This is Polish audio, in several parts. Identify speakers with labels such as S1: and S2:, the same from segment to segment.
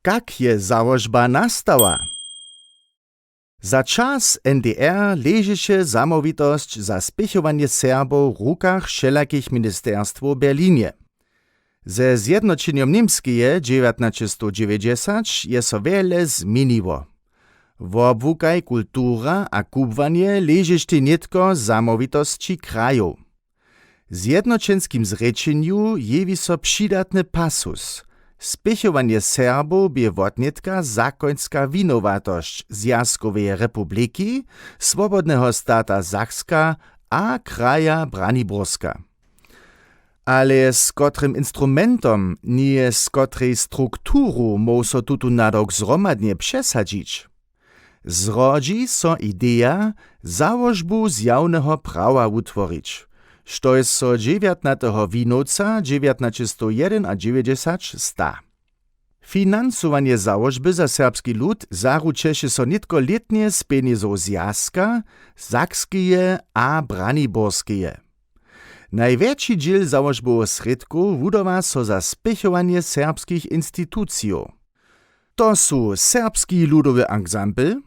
S1: Jak je założba nastała? Za czas NDR ležeše zamovitosć za spěchowanie Serbow w rukach wszelakich ministerstw w Berlinie. Ze zjednoczeniem Niemskeje 1990 je so wiele zmieniło. Wobłukaj kultura a kubwanie ležešte nitko zamovitości krajów. Zjednoczenskim zrečenju jewi so přidatny pasus. Spěchowanie Serbow bie wotnitka zakońska winowatość Zjazkowej Republiki, Swobodnego Stata Sakska a kraja Braniborska. Ale z kotrym instrumentom, nie z kotrej strukturu moso tutu nadok zromadnie przesadzić. Zrodzi so idea założbu zjawnego prawa utworić. Što je so 19. winowca 1991 sta. Finansowanie założby za serbski lud zaručeše so nitko letnie z peniezów Zjazka, Sakskeje a Braniborskeje. Największy dziel założbowych sredków wudowa so za spěchowanie serbskich instytucjów. To są Serbski ludowy ansambl,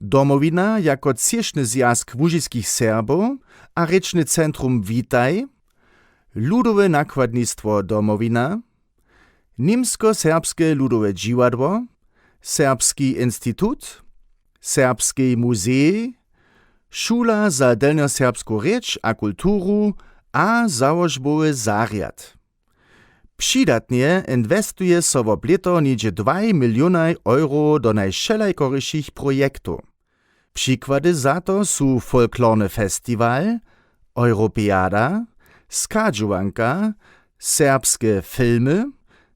S1: Domowina jako cieszny zjazk łužiskich Serbów a rečne centrum Witaj, Ludowe nakładnictwo Domowina, Niemsko-serbskie ludowe dziwadło, Serbski instytut, Serbskie muzej, Szula za delnjoserbsku rěč a kulturu a założbowy zariad. Přidatnie inwestuje so wob leto niedzie 2 miliony euro do najšelajkoryšich projektów. Przykłady za to są folklorny festiwal, Europeada, skadżuwanka, serbskie filmy,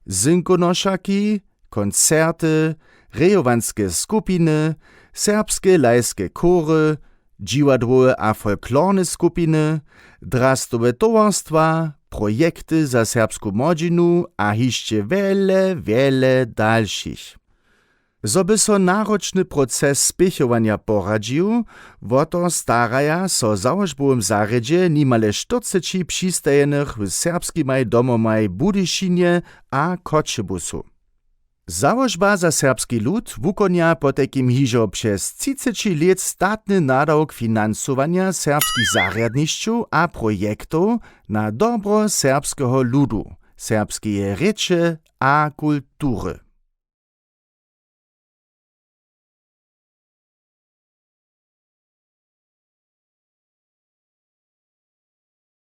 S1: synkonoszaki, koncerty, rejowanskie skupiny, serbskie lajskie chory, dziwadłowe a folklorne skupiny, drastowe towarstwa, projekty za serbsku młodzinu a hišće wiele dalszych. Zoby so naročny proces spěchowania poradził, woto staraja so założbowym zarjedzie nimale 40 přistajenych w serbskimaj domomaj Budyšinie a Kočebuzu. Założba za serbski lud wukonia po takim hižo przez 30 let statny nadawk finansowania serbskich zarjadnišćów a projektów na dobro serbskiego ludu, serbskie rěče a kultury.